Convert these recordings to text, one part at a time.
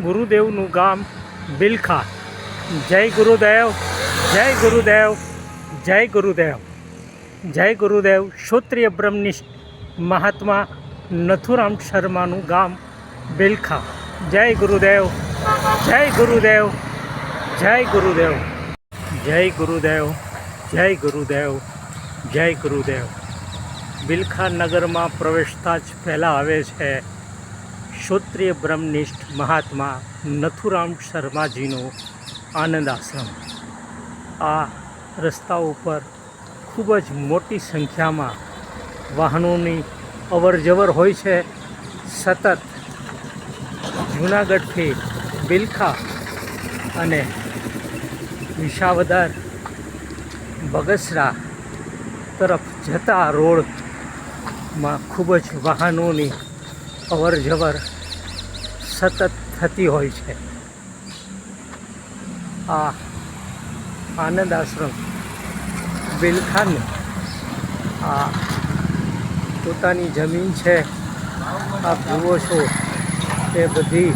ગુરુદેવનું ગામ બિલખા. જય ગુરુદેવ, જય ગુરુદેવ, જય ગુરુદેવ, જય ગુરુદેવ. ક્ષત્રિય બ્રહ્મનિષ્ઠ મહાત્મા નથુરામ શર્માનું ગામ બિલખા. જય ગુરુદેવ, જય ગુરુદેવ, જય ગુરુદેવ, જય ગુરુદેવ, જય ગુરુદેવ, જય ગુરુદેવ. બિલખા નગરમાં પ્રવેશતા જ પહેલાં આવે છે ક્ષત્રિય બ્રહ્મનિષ્ઠ મહાત્મા નથુરામ શર્માજીનો આનંદ આશ્રમ. આ રસ્તા ઉપર ખૂબ જ મોટી સંખ્યામાં વાહનોની અવરજવર હોય છે. સતત જૂનાગઢથી બિલખા અને વિસાવદર બગસરા તરફ જતા રોડમાં ખૂબ જ વાહનોની અવરજવર સતત થતી હોય છે. આ આનંદ આશ્રમ બિલખાનું આ પોતાની જમીન છે. આપ જુઓ છો એ બધી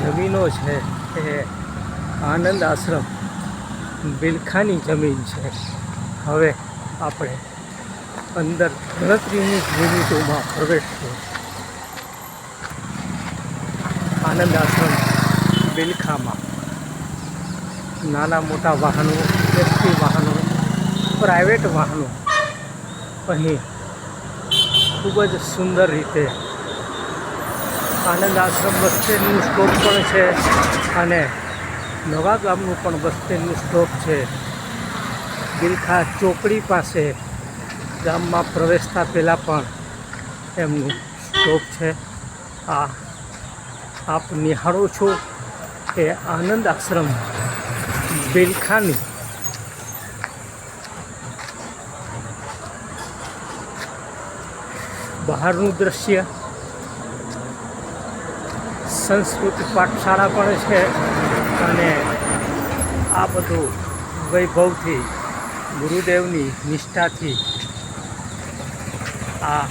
જમીનો છે એ આનંદ આશ્રમ બિલખાની જમીન છે. હવે આપણે અંદર ગણતરીની મિનિટોમાં પ્રવેશશું. આનંદ આશ્રમ બિલખામાં નાના મોટા વાહનો, એસટી વાહનો, પ્રાઇવેટ વાહનો અહીં ખૂબ જ સુંદર રીતે આનંદ આશ્રમ બસ સ્ટેન્ડનું સ્ટોપ પણ છે અને નવા ગામનું પણ બસ સ્ટેન્ડનું સ્ટોપ છે. બિલખા ચોકડી પાસે ગામમાં પ્રવેશતા પહેલાં પણ એમનું સ્ટોપ છે. આ આપ નિહાળો છો એ આનંદ આશ્રમ બિલખાની બહારનું દ્રશ્ય. સંસ્કૃત પાઠશાળા પણ છે અને આ બધું વૈભવથી ગુરુદેવની નિષ્ઠાથી આ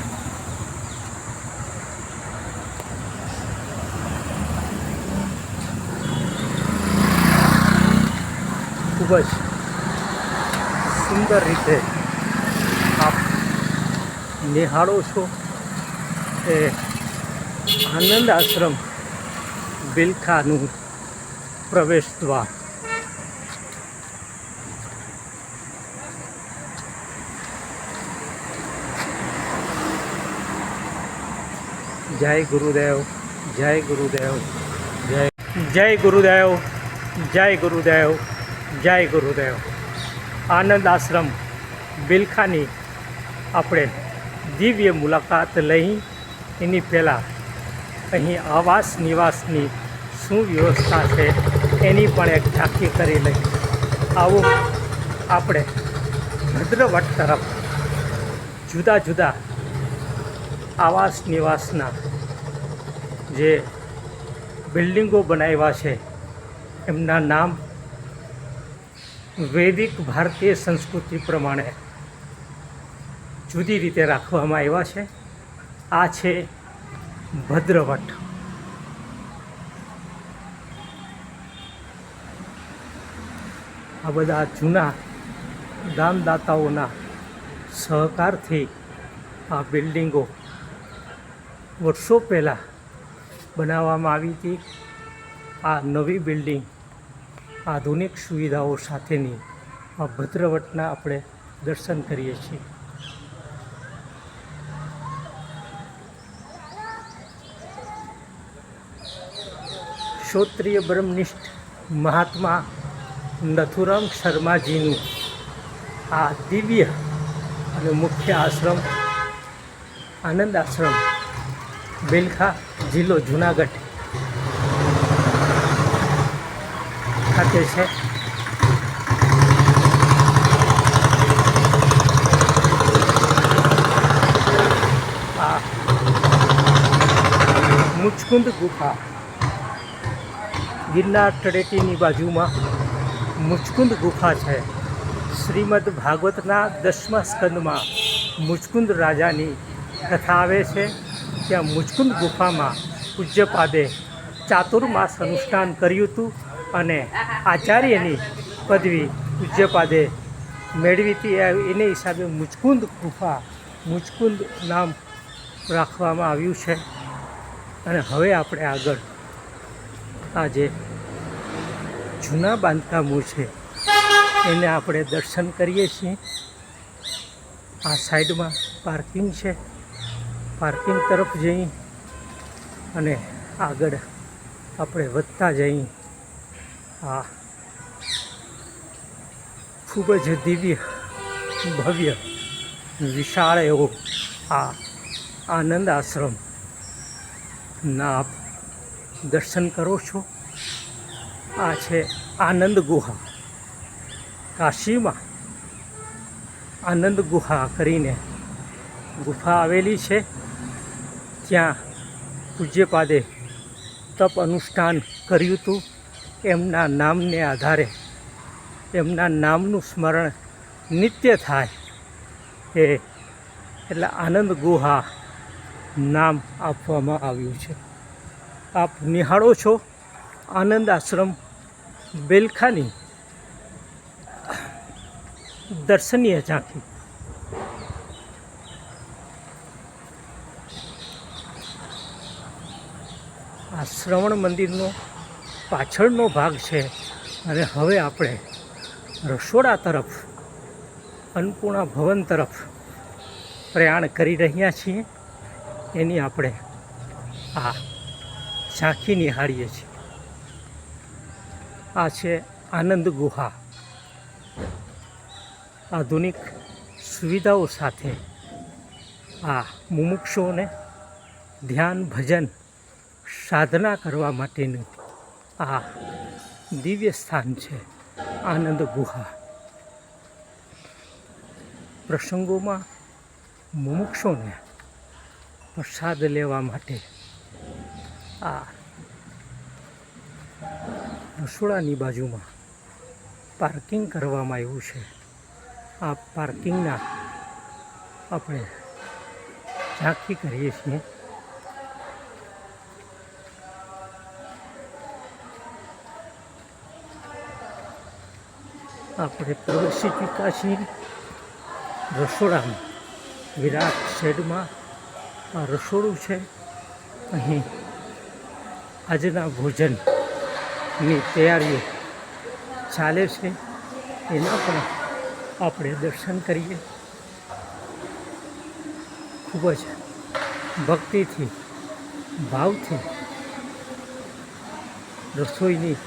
ખૂબ જ સુંદર રીતે આપ નિહાળો છો એ આનંદ આશ્રમ બિલખાનું પ્રવેશ દ્વાર. જય ગુરુદેવ, જય ગુરુદેવ, જય ગુરુદેવ, જય ગુરુદેવ, જય ગુરુદેવ. આનંદ આશ્રમ બિલખાની આપણે દિવ્ય મુલાકાત લઈ એની પહેલાં અહીં આવાસ નિવાસની શું વ્યવસ્થા છે એની પણ એક ઝાંખી કરી લઈ. આવો આપણે ભદ્રવટ તરફ જુદા જુદા આવાસ નિવાસના જે બિલ્ડિંગો બનાવ્યા છે એમના નામ વૈદિક ભારતીય સંસ્કૃતિ પ્રમાણે જુદી રીતે રાખવામાં આવ્યા છે. આ છે ભદ્રવટ. આ બધા જૂના દાનદાતાઓના સહકારથી આ બિલ્ડિંગો વર્ષો પહેલાં બનાવવામાં આવી હતી. આ નવી બિલ્ડિંગ આધુનિક સુવિધાઓ સાથેની આ ભદ્રવટના આપણે દર્શન કરીએ છીએ. ક્ષત્રિય બ્રહ્મનિષ્ઠ મહાત્મા નથુરામ શર્માજીનું આ દિવ્ય અને મુખ્ય આશ્રમ આનંદ આશ્રમ બિલખા, જિલ્લો જૂનાગઢ ખાતે છે. આ મુચકુંદ ગુફા ગિરનાર તળેટીની બાજુમાં મુચકુંદ ગુફા છે. શ્રીમદ ભાગવતના 10મા સ્કંદમાં મુચકુંદ રાજાની કથા આવે છે. ત્યાં મુચકુંદ ગુફામાં પૂજ્યપાદે ચાતુર્માસ અનુષ્ઠાન કર્યું હતું અને આચાર્યની પદવી પૂજ્યપાદે મેળવી હતી. એને હિસાબે મુચકુંદ ગુફા, મુચકુંદ નામ રાખવામાં આવ્યું છે. અને હવે આપણે આગળ આ જે જૂના બાંધકામો છે એને આપણે દર્શન કરીએ છીએ. આ સાઈડમાં પાર્કિંગ છે. પાર્કિંગ તરફ જઈ અને આગળ આપણે વધતા જઈ. આ ખૂબ જ દિવ્ય, ભવ્ય, વિશાળ એવો આ આનંદ આશ્રમના આપ દર્શન કરો છો. આ છે આનંદ ગુહા. કાશીમાં આનંદ ગુહા કરીને ગુફા આવેલી છે. ત્યાં પૂજ્યપાદે તપ અનુષ્ઠાન કર્યું હતું. એમના નામને આધારે, એમના નામનું સ્મરણ નિત્ય થાય એટલે આનંદ ગુહા નામ આપવામાં આવ્યું છે. આપ નિહાળો છો આનંદ આશ્રમ બેલખાની દર્શનીય ઝાંખી. આ શ્રવણ મંદિરનો પાછળનો ભાગ છે. અને હવે આપણે રસોડા તરફ, અન્નપૂર્ણા ભવન તરફ પ્રયાણ કરી રહ્યા છીએ. એની આપણે આ ઝાંખી નિહાળીએ છીએ. આ છે આનંદ ગુહા. આધુનિક સુવિધાઓ સાથે આ મુમુક્ષુઓને ધ્યાન, ભજન, સાધના કરવા માટેનું આ દિવ્ય સ્થાન છે આનંદ ગુહા. પ્રસંગોમાં મુમુક્ષુઓને પ્રસાદ લેવા માટે આ રસોડાની બાજુમાં પાર્કિંગ કરવામાં આવ્યું છે. આ પાર્કિંગના આપણે ઝાંખી કરીએ છીએ. આપણે પ્રવેશી ચૂક્યા છીએ રસોડામાં. વિરાટ શેડમાં આ રસોડું છે. અહીં આજના ભોજનની તૈયારીઓ ચાલે છે. એના પણ આપણે દર્શન કરીએ. ખૂબ જ ભક્તિથી, ભાવથી રસોઈની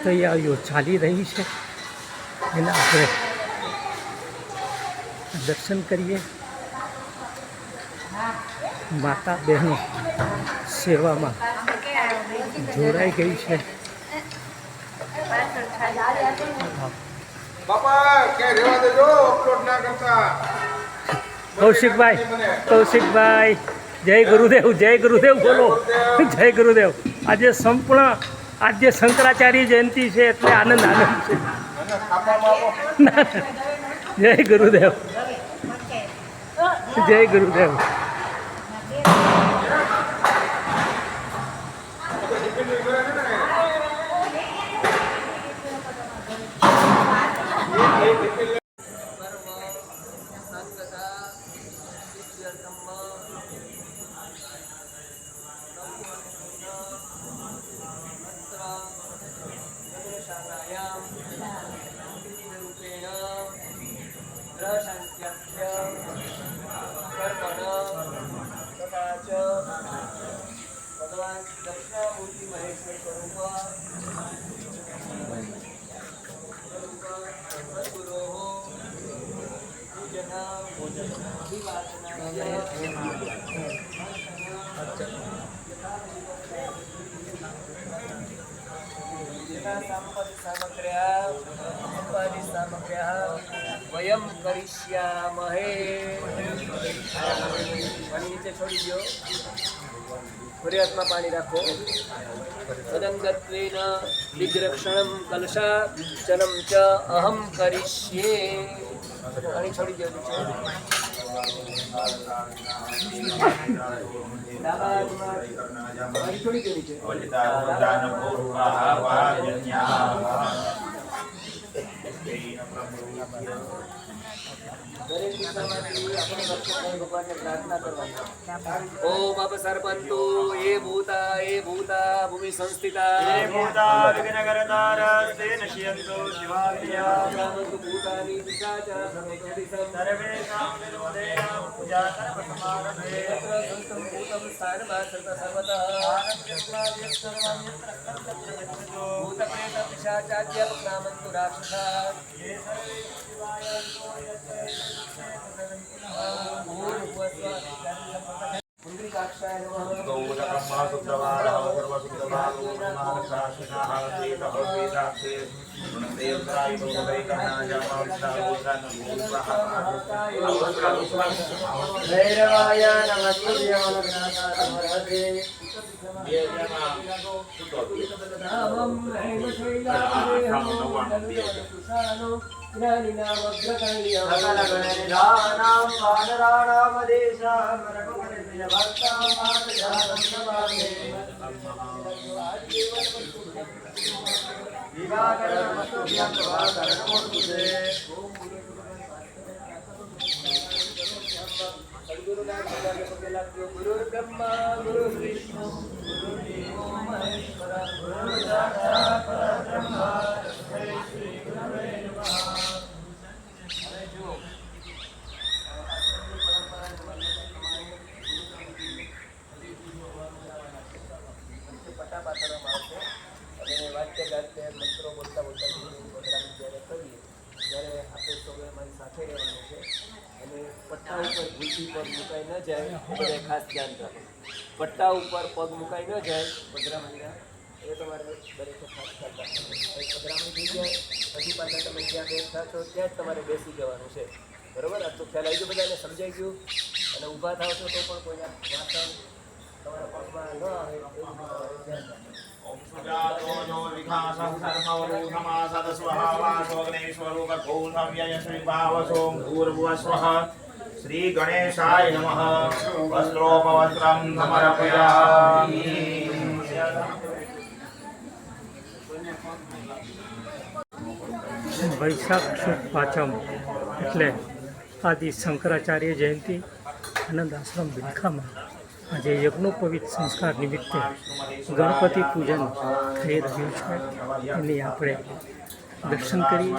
તૈયારીઓ ચાલી રહી છે. એના આપણે દર્શન કરીએ. માતા બહેનો સેવામાં જોડાઈ ગઈ છે. કૌશિકભાઈ, જય ગુરુદેવ, જય ગુરુદેવ બોલો. જય ગુરુદેવ. આજે સંપૂર્ણ આજે શંકરાચાર્ય જયંતિ છે એટલે આનંદ છે. જય ગુરુદેવ, જય ગુરુદેવ. ભગવાન દક્ષિણામૂર્તિ મહેશ્વર સ્વરૂપ સદગુરો પૂજન સામગ્ર્યા વયમ કરિષ્યામહે. પાણી નીચે છોડી દો. ફરી હાથમાં પાણી રાખો. તદંગત્વેન વિગ્રક્ષણમ કલશાચનમ ચ અહમ કરિષ્યે. પાણી છોડી દો નીચે. દરેક કિસ્સામાંથી આપણે ભગવાનને પ્રાર્થના કરવાની. ઓમ અપસર્પંતુ એ ભૂતા ભૂમિ સંસ્થિતા ये भूता विघ्नकर्तारस्ते नश्यन्तु शिवाभ्यां ભૂતાની પિશાચા સર્વતોદિશં सर्वेषां विरोधेन पूजा सर्वसमारभे સંતમ ભૂતમ સ્થાનમાં સર્વતઃ ભૂતપ્રેત પિશાચાદ્ય પક્નામંતુ રાક્ષસા પુંડરીકાક્ષાય નમઃ. गौरब्रह्मा शुक्रवारः सर्वशुक्रवारो महारक्षाशिनः श्रीतभवेदाक्षे गुणदेवताय ભૈરવાય નમસ્તુભ્ય મનોજ્ઞાતામર્હતે નામં હૈમશૈલાદેહં દંડવતુષાનો જ્ઞાનિનામગ્રગણ્યં સકલગણનિધાનાં વાનરાણામદેશાં રઘુપતિપ્રિયભક્તાં માતજાનં નમામિ. દિવાકરનમસ્તુભ્યં પ્રભાકરનમોસ્તુતે. ગુરુ બ્રહ્મા ગુરુ વિષ્ણુ ગુરુ દેવો મહેશ્વર ગુરુ સાક્ષાત પરબ્રહ્મ તસ્મૈ શ્રી ગુરવે નમઃ. હવે જુઓ, પટ્ટા પાથરવામાં આવશે અને વાક્ય ગાતે મંત્રો બોલતા બોલતા પ્રોગ્રામ જ્યારે કરીએ ત્યારે આપણે સૌએ અમારી સાથે રહેવાનું છે. અને પટ્ટા ઉપર ભૂલથી પગ મુકાઈ ન જાય એ બધાએ ખાસ ધ્યાન રાખો. પટ્ટા ઉપર પગ મુકાઈ ન જાય પધરામણીના, એ તમારે દરેકે ખાસ ખ્યાલ રાખવાનો. પધરામણી થઈ જાય પછી પાછા તમે જ્યાં બેસતા છો ત્યાં જ તમારે બેસી જવાનું છે. બરાબર? આ તો ખ્યાલ આવી ગયો, બધાને સમજાઈ ગયું. અને ઊભા થાવ છો તો પણ કોઈના વાસણ તમારા પગમાં ન આવે એવું તમારે ધ્યાન રાખવાનું. श्री गणेशाय नमः वस्त्रोपवस्त्रं समर्पयामि વૈશાખ સુદ પાંચમ એટલે આદિ શંકરાચાર્ય જયંતિ આનંદ આશ્રમ બિલખામાં આજે યજ્ઞોપવિત સંસ્કાર નિમિત્તે ગણપતિ પૂજન થઈ રહ્યું છે. એની આપણે દર્શન કરી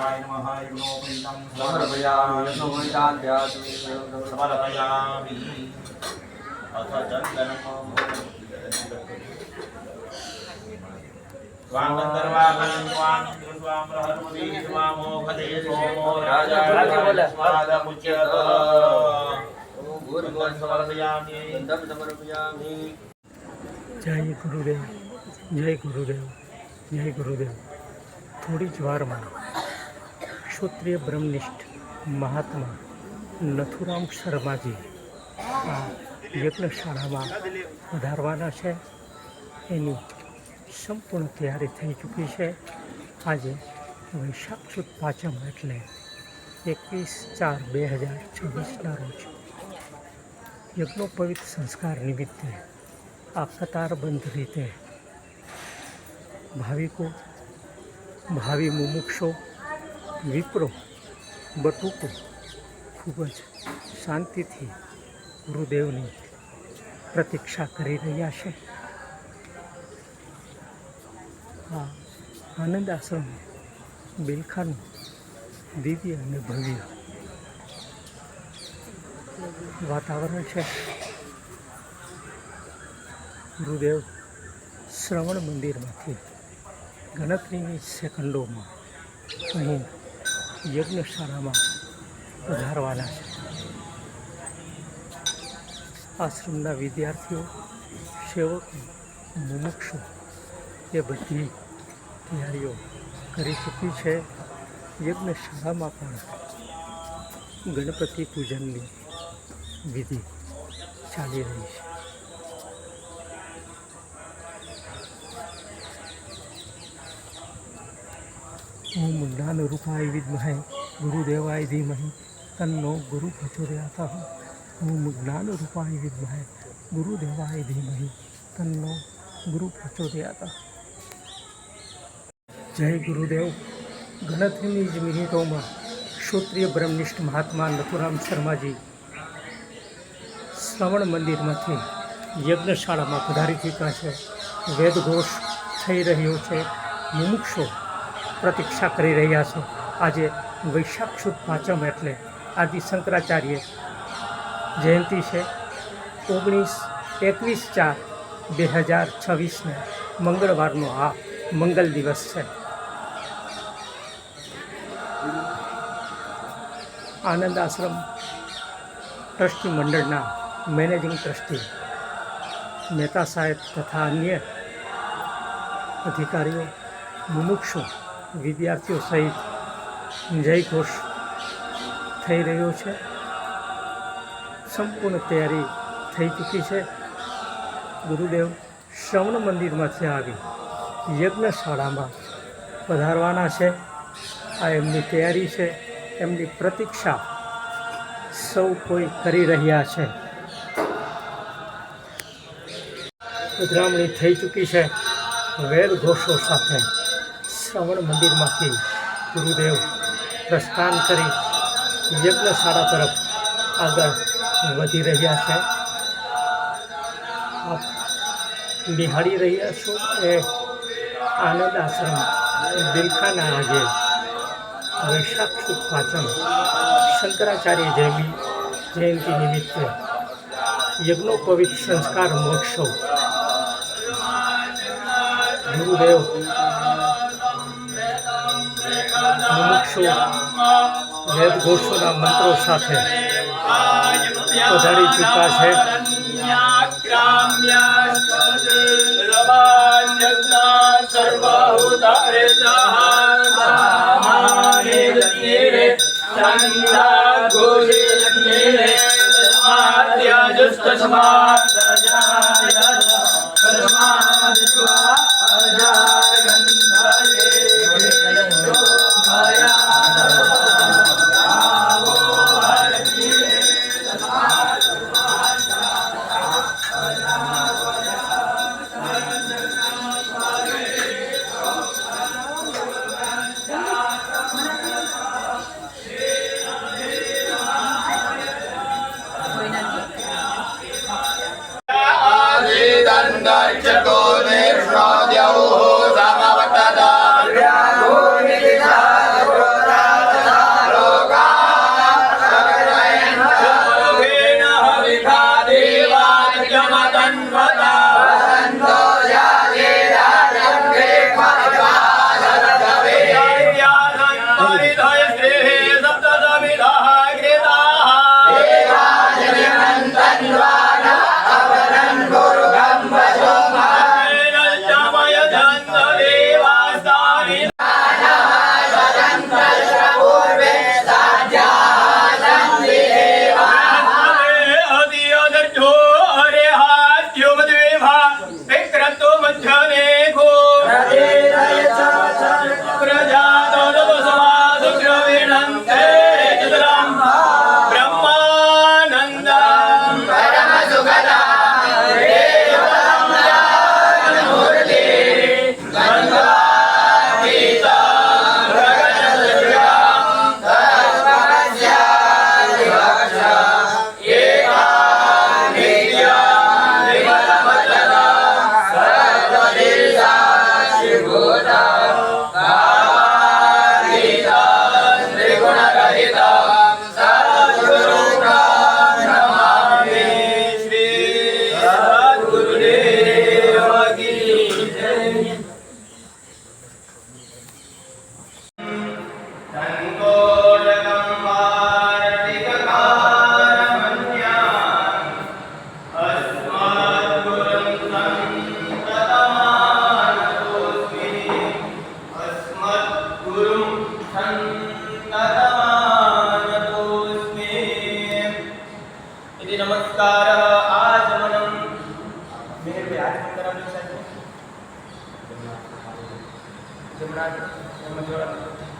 જય ગુરુદેવ, જય ગુરુદેવ, જય ગુરુદેવ. થોડી જ વારમાં ક્ષત્રિય બ્રહ્મનિષ્ઠ મહાત્મા નથુરામ શર્માજી આ યજ્ઞશાળામાં પધારવાના છે. એની સંપૂર્ણ તૈયારી થઈ ચૂકી છે. આજે વૈશાખ સુદ પાંચમ એટલે 21/4/2026ના રોજ યજ્ઞોપવિત સંસ્કાર નિમિત્તે આ કતારબંધ રીતે ભાવિકો, ભાવિ મુમુક્ષો, વિપ્રો, બટુકો ખૂબ જ શાંતિથી ગુરુદેવની પ્રતીક્ષા કરી રહ્યા છે. આ આનંદ આશ્રમ બિલખાનું દિવ્ય અને ભવ્ય વાતાવરણ છે. ગુરુદેવ શ્રવણ મંદિરમાંથી ગણતરીની સેકન્ડોમાં અહીં યજ્ઞશાળામાં પધારવાના છે. આશ્રમના વિદ્યાર્થીઓ, સેવકો, મુમુક્ષો એ બધી તૈયારીઓ કરી ચૂકી છે. યજ્ઞશાળામાં પણ ગણપતિ પૂજનની વિધિ ચાલી રહી છે. ઓમ જ્ઞાન રૂપાય વિદ્મહે ગુરુદેવાય ધીમહિ તન્નો ગુરુ પ્રચોદયાત. ઓમ જ્ઞાનરૂપાય વિદ્મહે ગુરુદેવાય ધીમહિ તન્નો ગુરુ પ્રચોદયાત. જય ગુરુદેવ. ગણતરીની જ મિનિટોમાં ક્ષોત્રિય બ્રહ્મનિષ્ઠ મહાત્મા નથુરામ શર્માજી શ્રવણ મંદિરમાંથી યજ્ઞશાળામાં પધારી ચૂક્યા છે. વેદઘોષ થઈ રહ્યો છે. મુમુક્ષો પ્રતીક્ષા કરી રહ્યા છે. આજે વૈશાખ સુદ પાંચમ એટલે આદિ શંકરાચાર્ય જયંતિ છે. 21/4/2026 મંગળવારનો આ મંગલ દિવસ છે. આનંદ આશ્રમ ટ્રસ્ટી મંડળના મેનેજિંગ ટ્રસ્ટી મહેતા સાહેબ તથા અન્ય અધિકારીઓ, મુમુક્ષુ વિદ્યાર્થીઓ સહિત જયઘોષ થઈ રહ્યો છે. સંપૂર્ણ તૈયારી થઈ ચૂકી છે. ગુરુદેવ શ્રવણ મંદિરમાંથી આવી યજ્ઞશાળામાં પધારવાના છે. આ એમની તૈયારી છે. એમની પ્રતીક્ષા સૌ કોઈ કરી રહ્યા છે. પધરામણી થઈ ચૂકી છે. વેદ ઘોષો સાથે શ્રવણ મંદિરમાંથી ગુરુદેવ પ્રસ્થાન કરી યજ્ઞશાળા તરફ આગળ વધી રહ્યા છે. આપ નિહાળી રહ્યા છો એ આનંદ આશ્રમ બિલખાના આજે વૈશાખ સુદ પાંચમ શંકરાચાર્ય જયંતિ નિમિત્તે યજ્ઞોપવિત સંસ્કાર મહોત્સવ ગુરુદેવ મુમુક્ષુ વેદઘોષોના મંત્રો સાથે પધારી ચૂક્યા છે.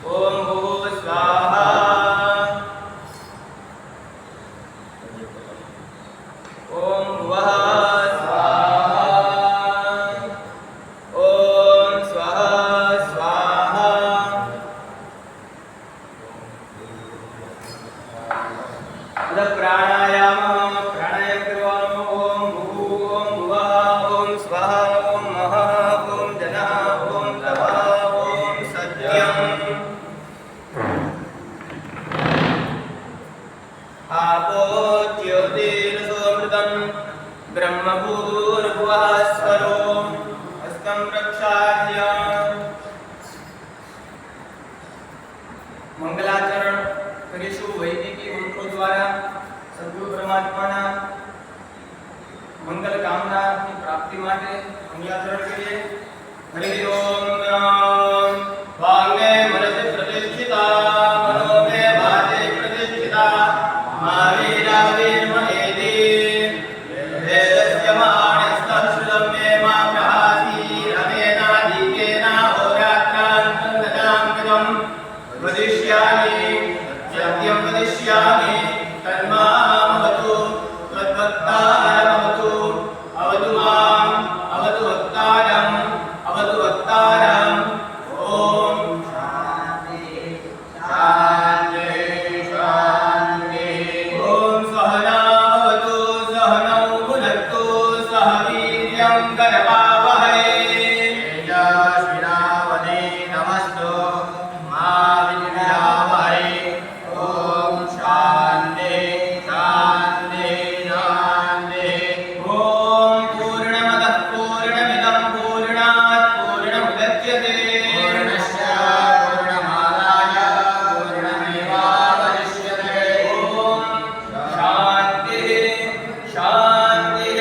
ओम भूः स्वाहा હસ્તમ પ્રક્ષાલ્ય મંગલાચરણ કરીશું વૈદિકી મંત્રો દ્વારા સદગુરુ પરમાત્માના મંગલ કામનાની પ્રાપ્તિ માટે મંગલાચરણ કરીએ. હરિ ઓમ વાંગે મનસે પ્રતિષ્ઠિતા મનો મે વાચે પ્રતિષ્ઠિતા મહાવીરા વીરમહેદી વેદસ્ય માણસ્તશ્રુતમ મે મા પ્રહાસી રમેના દીકેના હોરાત્રાન સંગતામ કદમ વદિષ્યામિ સત્યમ વદિષ્યામિ તન્મામવતુ તદ્ભક્તારમવતુ અવતુ મામ અવતુ ભક્તારમ અવતુ ભક્તારમ. ઓમ શાંતિ શાંતિ શાંતિ. ઓમ સહનાવતુ સહનૌ ભુનક્તુ સહ વીર્યં કરવાવહૈ તેજસ્વિનાવધે નમસ્તુ મા વિદ્યાવહૈ. ઓમ શાંતિ શાંતિ શાંતિ. ઓમ પૂર્ણમદઃ પૂર્ણમિદં પૂર્ણાત પૂર્ણમુદચ્યતે પૂર્ણસ્ય પૂર્ણમાદાય પૂર્ણમેવાવશિષ્યતે. ઓમ શાંતિ શાંતિ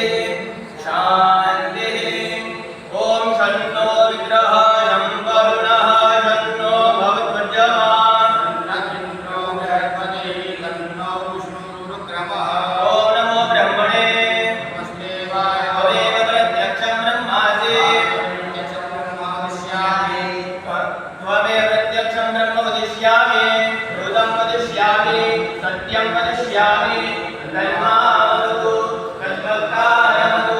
શાંતિ. ઓમ શન્નો વિગ્રહ શંકરુણઃ શન્નો ભવત્વજ્જમાન શન્નો બૃહસ્પતિ શન્નો વિષ્ણુરુદ્રમઃ. ઓમ નમો બ્રહ્મણે નમસ્તેવાય ત્વમેવ પ્રત્યક્ષં બ્રહ્માસि ત્વમેવ પ્રત્યક્ષં બ્રહ્મ વදිષ્યામિ ઋતં વદિષ્યામિ સત્યં વદિષ્યામિ તન્મામવતુ તદ્ભક્તારમવતુ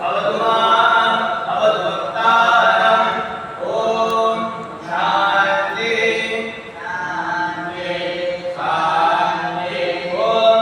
અવતુ મામ અવતુ ભક્તારમ. ઓમ શાંતિ શાંતિ શાંતિ. ઓમ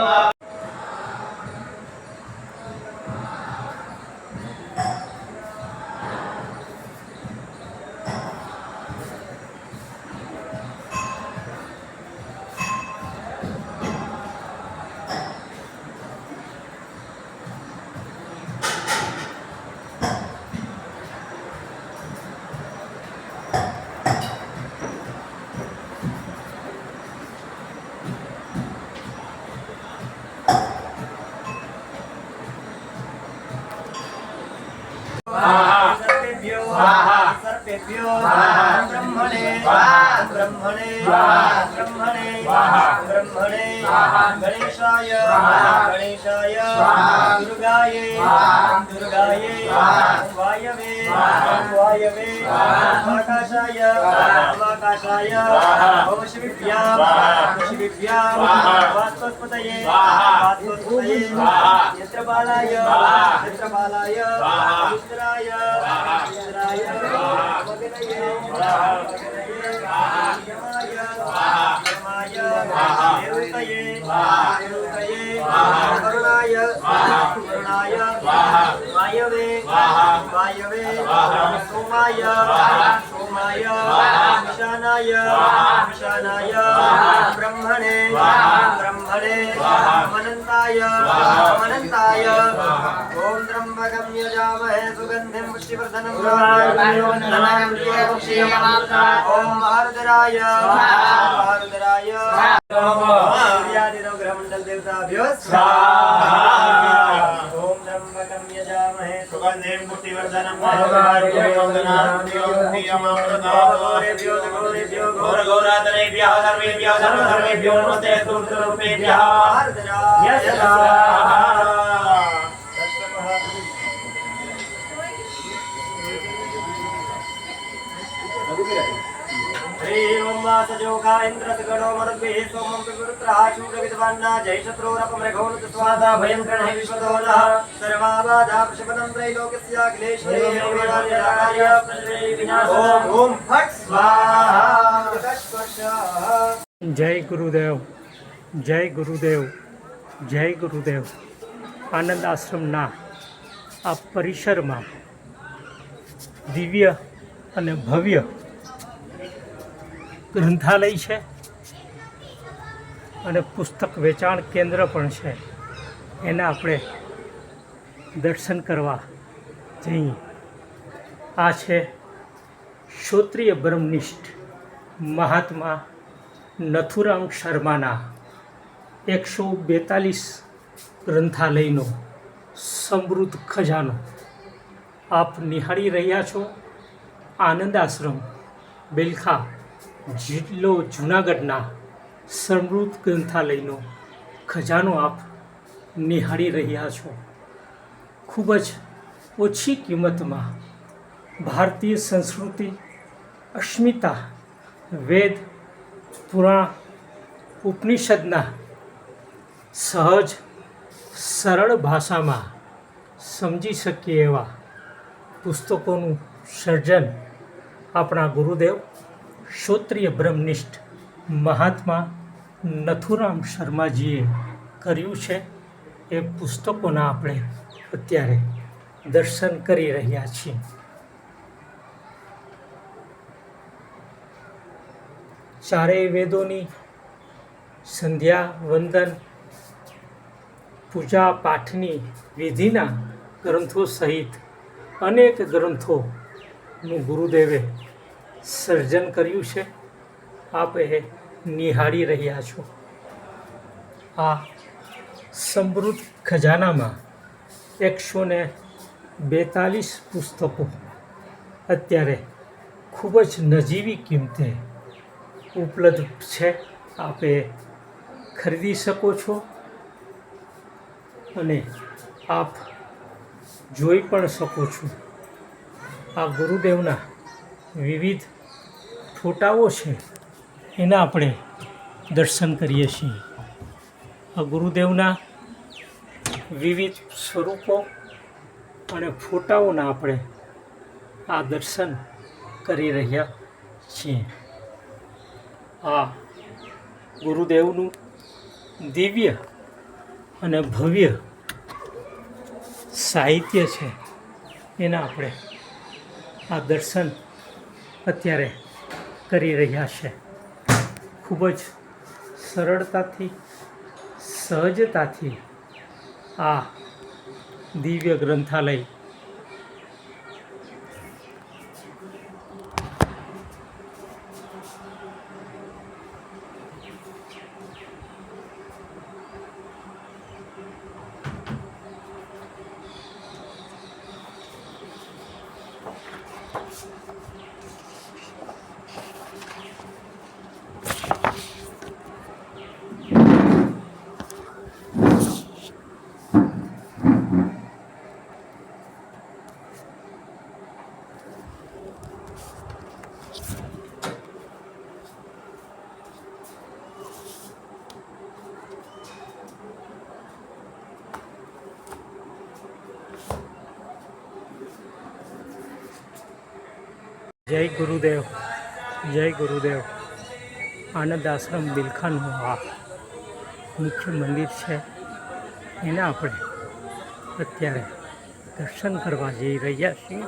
सर्पेभ्यो सर्पेभ्यो ब्रह्मणे ब्रह्मणे ब्रह्मणे ब्रह्मणे गणेशाय गणेशाय दुर्गाये दुर्गाये वायवे वायवे आकाशाय आकाशाय वशिभ्यां वास्पतये वास्पतये यत्रपालाय यत्रपालाय रुद्राय रुद्राय मगनये मगनये यमाय यमाय निरुतये निरुतये करुणाय करुणाय वायवे वायवे सोमाय सोमाय ईशानाय ईशानाय ब्रह्मणे ब्रह्मणे मनन्ताय मनन्ताय. ओम त्र्यंबकं यजामहे सुगन्धिं पुष्टिवर्धनं ओम महारुद्राय महारुद्राय सूर्यादिनवग्रहमण्डल देवताभ्यो स्वाहा. ओम त्र्यंबकं यजामहे सुगन्धिं पुष्टिवर्धनं घोरेभ्यो घोरेभ्यो घोरघोरातनेभ्यः सर्वेभ्यः सर्वधर्मेभ्यो नमस्ते सूर्यरूपेभ्यः महारुद्राय स्वाहा. ओम वासजोगा इंद्रसगणो मरुद्भिः सोमं पिपुरुत्राचूरविद्वान्ना जयशत्रोरपमृगोनुत स्वादा भयङ्करः विश्वदोनः सर्वाबाधा प्रशमनं त्रैलोक्यस्याखिलेश्वरीय विनाशः. ओम फट् स्वाहा. જય ગુરુદેવ જય ગુરુદેવ જય ગુરુદેવ. આનંદ આશ્રમના આ પરિસરમાં દિવ્ય અને ભવ્ય ગ્રંથાલય છે અને પુસ્તક વેચાણ કેન્દ્ર પણ છે. એના આપણે દર્શન કરવા જઈએ. આ છે ક્ષોત્રિય બ્રહ્મનિષ્ઠ મહાત્મા નથુરામ શર્માના 142 ગ્રંથાલયનો સમૃદ્ધ ખજાનો આપ નિહાળી રહ્યા છો. આનંદ આશ્રમ બેલખા જિલ્લો જૂનાગઢના સમૃદ્ધ ગ્રંથાલયનો ખજાનો આપ નિહાળી રહ્યા છો. ખૂબ જ ઓછી કિંમતમાં ભારતીય સંસ્કૃતિ, અસ્મિતા, વેદ, પુરાણ, ઉપનિષદના સહજ સરળ ભાષામાં સમજી શકીએ એવા પુસ્તકોનું સર્જન આપણા ગુરુદેવ ક્ષોત્રિય બ્રહ્મનિષ્ઠ મહાત્મા નથુરામ શર્માજીએ કર્યું છે. એ પુસ્તકોના આપણે અત્યારે દર્શન કરી રહ્યા છીએ. ચારેય વેદોની સંધ્યા વંદન પૂજા પાઠની વિધિના ગ્રંથો સહિત અનેક ગ્રંથોનું ગુરુદેવે સર્જન કર્યું છે. આપ એ નિહાળી રહ્યા છો. આ સમૃદ્ધ ખજાનામાં 142 પુસ્તકો અત્યારે ખૂબ જ નજીવી કિંમતે ઉપલબ્ધ છે. આપ એ ખરીદી શકો છો અને આપ જોઈ પણ શકો છો. આ ગુરુદેવના વિવિધ ફોટાઓ છે, એના આપણે દર્શન કરીએ છીએ. આ ગુરુદેવના વિવિધ સ્વરૂપો અને ફોટાઓના આપણે આ દર્શન કરી રહ્યા છીએ. આ ગુરુદેવનું દિવ્ય અને ભવ્ય સાહિત્ય છે, એના આપણે આ દર્શન અત્યારે કરી રહ્યા છે. ખૂબ જ સરળતાથી, સહજતાથી આ દિવ્ય ગ્રંથાલય જય ગુરુદેવ, જય ગુરુદેવ. આનંદ આશ્રમ બિલખાનું આ મુખ્ય મંદિર છે, એના આપણે અત્યારે દર્શન કરવા જઈ રહ્યા છીએ.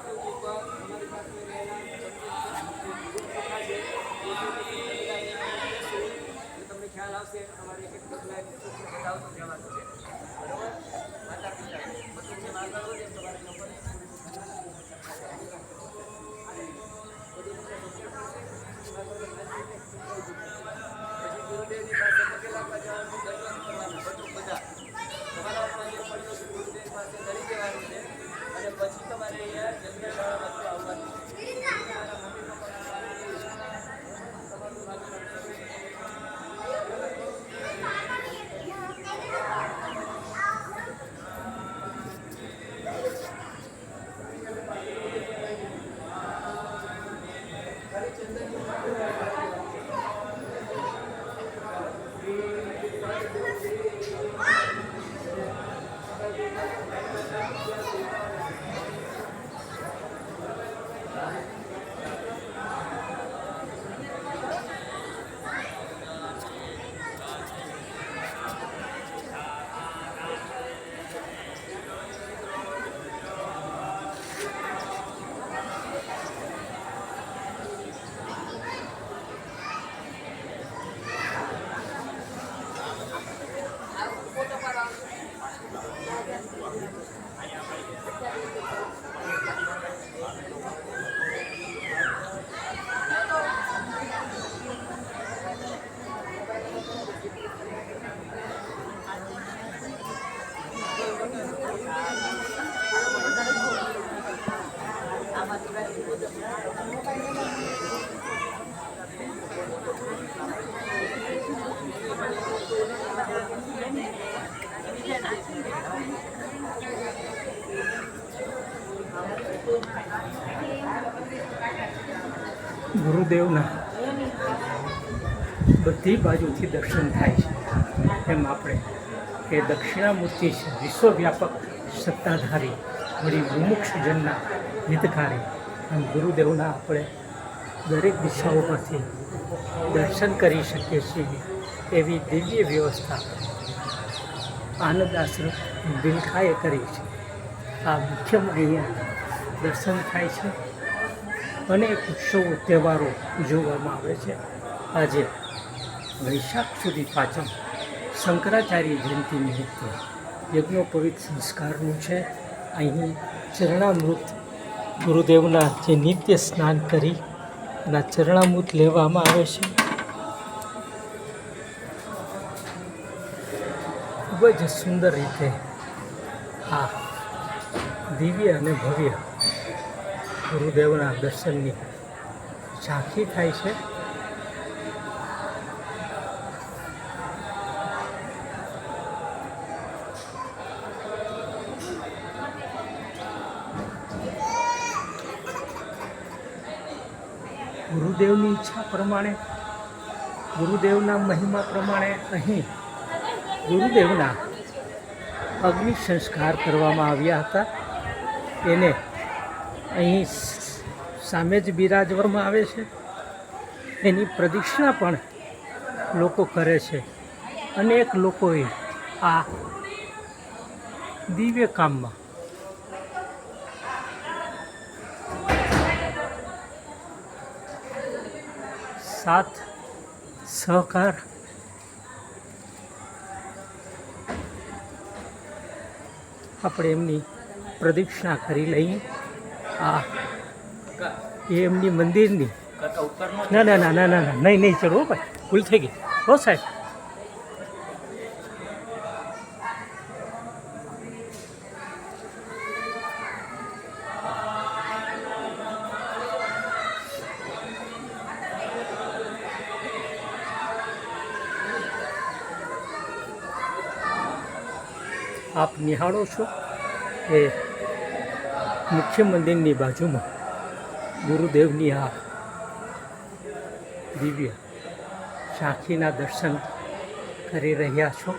ગુરુદેવના બધી બાજુથી દર્શન થાય છે. એમ આપણે એ દક્ષિણામૂર્તિ છે, વિશ્વવ્યાપક સત્તાધારી, વળી મુમુક્ષજનના હિતકારી. એમ ગુરુદેવના આપણે દરેક દિશાઓ પરથી દર્શન કરી શકીએ છીએ. એવી દિવ્ય વ્યવસ્થા આનંદ આશ્રમ બિલખાએ કરી છે. આ મુખ્યમાં અહીંયા દર્શન થાય છે. અનેક ઉત્સવો તહેવારો ઉજવવામાં આવે છે. આજે વૈશાખ સુધી પાચમ શંકરાચાર્ય જયંતિ નિમિત્તે યજ્ઞોપવિત સંસ્કારનું છે. અહીં ચરણામૃત ગુરુદેવના જે નિત્ય સ્નાન કરી એના ચરણામૃત લેવામાં આવે છે. ખૂબ જ સુંદર રીતે આ દિવ્ય અને ભવ્ય ગુરુદેવના દર્શનની ઝાંખી થાય છે. ગુરુદેવની ઈચ્છા પ્રમાણે, ગુરુદેવના મહિમા પ્રમાણે અહીં ગુરુદેવના અગ્નિ સંસ્કાર કરવામાં આવ્યા હતા. એને અહીં સામે જ બિરાજવામાં આવે છે. એની પ્રદક્ષિણા પણ લોકો કરે છે. અનેક લોકોએ આ દિવ્ય કામમાં સાથ સહકાર આપણે એમની પ્રદક્ષિણા કરી લઈએ. આ એ એમની મંદિરની ના ના ના ના ના ના નહીં નહીં ચડો ભાઈ, ભૂલ થઈ ગઈ હો સાહેબ. આપ નિહાળો છો એ મુખ્ય મંદિરની બાજુમાં ગુરુદેવની આ દિવ્ય ઝાંખીના દર્શન કરી રહ્યા છો.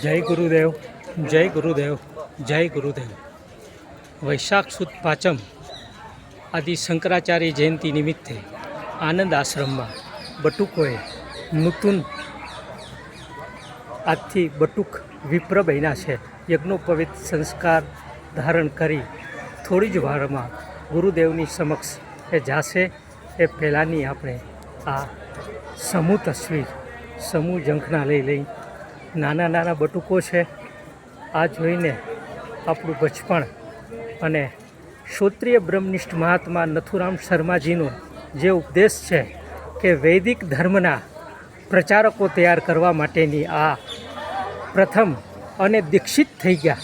જય ગુરુદેવ, જય ગુરુદેવ, જય ગુરુદેવ. વૈશાખ સુદ પાંચમ આદિ શંકરાચાર્ય જયંતિ નિમિત્તે આનંદ આશ્રમમાં બટુકોએ નૂતન આજથી બટુક વિપ્ર બન્યા છે. યજ્ઞોપવિત સંસ્કાર ધારણ કરી થોડી જ વારમાં ગુરુદેવની સમક્ષ એ જાશે. એ પહેલાંની આપણે આ સમૂહ તસવીર, સમૂહ ઝંખના લઈ નાના નાના બટુકો છે. આ જોઈને આપણું બચપણ અને ક્ષોત્રિય બ્રહ્મનિષ્ઠ મહાત્મા નથુરામ શર્માજીનો જે ઉપદેશ છે કે વૈદિક ધર્મના પ્રચારકો તૈયાર કરવા માટેની આ પ્રથમ અને દીક્ષિત થઈ ગયા.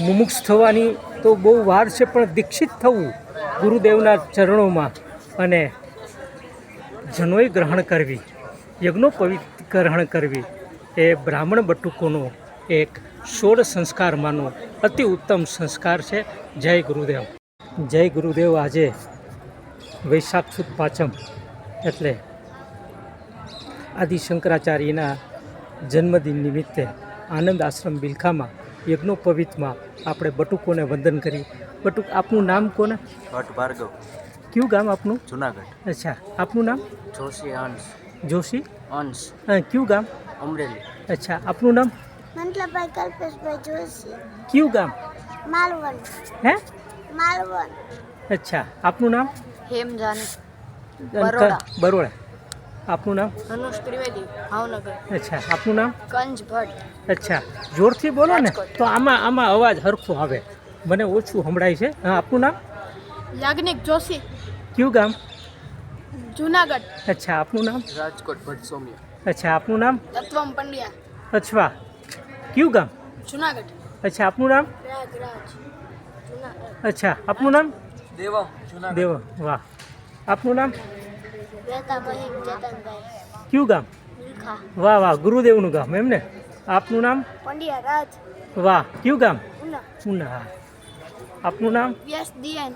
મુમુક્ષ થવાની તો બહુ વાર છે, પણ દીક્ષિત થવું ગુરુદેવના ચરણોમાં અને જનોઈ ગ્રહણ કરવી, યજ્ઞોપવિત ગ્રહણ કરવી એ બ્રાહ્મણ બટુકોનો એક 16 સંસ્કારમાંનો અતિ ઉત્તમ સંસ્કાર છે. જય ગુરુદેવ, જય ગુરુદેવ. આજે વૈશાખ સુદ પાંચમ એટલે આદિ શંકરાચાર્યના જન્મદિન નિમિત્તે આનંદ આશ્રમ બિલખામાં યજ્ઞોપવિતમાં આપણે બટુકોને વંદન કરી. બટુક, આપનું નામ કોને? ભટ્ટ ભાર્ગવ. કયું ગામ આપનું? જુનાગઢ. અચ્છા, આપનું નામ? જોશી અંશ. જોશી અંશ. કયું ગામ? અમરેલી. અચ્છા, આપનું નામ? મંતલાભાઈ કલ્પેશભાઈ જોશી. કયું ગામ? માલવણ. હે? માલવણ. અચ્છા, આપનું નામ? હેમજાની બરોડા. બરોડા. આપનું નામ? ધનુષ ત્રિવેદી ભાવનગર. અચ્છા, આપનું નામ? કંજ ભટ્ટ. અચ્છા, જોરથી બોલો ને રાજકોટ. તો આમાં અવાજ હરખો આવે, મને ઓછું સંભળાય છે. હા, આપનું નામ? યાજ્ઞિક જોશી કયું ગામ? જુનાગઢ. અચ્છા, આપનું નામ? દેવમ દેવ, વાહ. આપનું નામ? વેતા મહિમ ચેતનભાઈ કયું ગામ? વિલખા વાહ વાહ, ગુરુદેવનું ગામ એમ ને. આપનું નામ? પંડ્યા રાજ વાહ, કયું ગામ? ઉના ઉના, હા. આપનું નામ? વ્યાસ દિયાન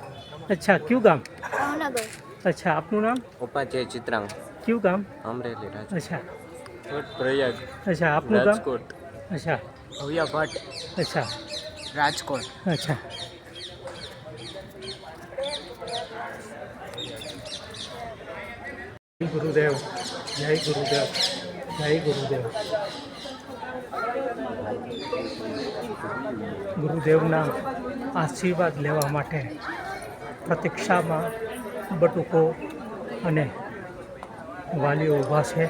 અચ્છા, કયું ગામ? ભાવનગર. અચ્છા, આપનું નામ? ઉપાધ્યાય ચિત્રાંગ કયું ગામ? અમરેલી રાજ અચ્છા. પ્રયાગ અચ્છા, આપનું ગામ? રાજકોટ અચ્છા. ભવ્યા ભટ્ટ અચ્છા. રાજકોટ અચ્છા. જય ગુરુદેવ, જય ગુરુદેવ, જય ગુરુદેવ. ગુરુદેવના આશીર્વાદ લેવા માટે પ્રતીક્ષામાં બટુકો અને વાલીઓ ઊભા છે.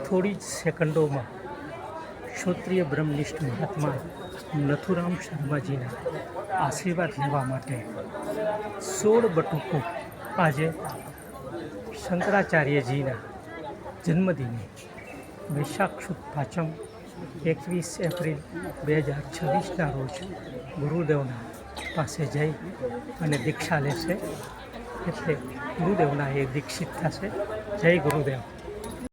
થોડી જ સેકન્ડોમાં ક્ષત્રિય બ્રહ્મનિષ્ઠ મહાત્મા નથુરામ શર્માજીના આશીર્વાદ લેવા માટે 16 બટુકો આજે શંકરાચાર્યજીના જન્મદિને વૈશાખ સુદ પાંચમ 21 એપ્રિલ 2026ના રોજ ગુરુદેવના પાસે જઈ અને દીક્ષા લેશે. એટલે ગુરુદેવના એ દીક્ષિત થશે. જય ગુરુદેવ.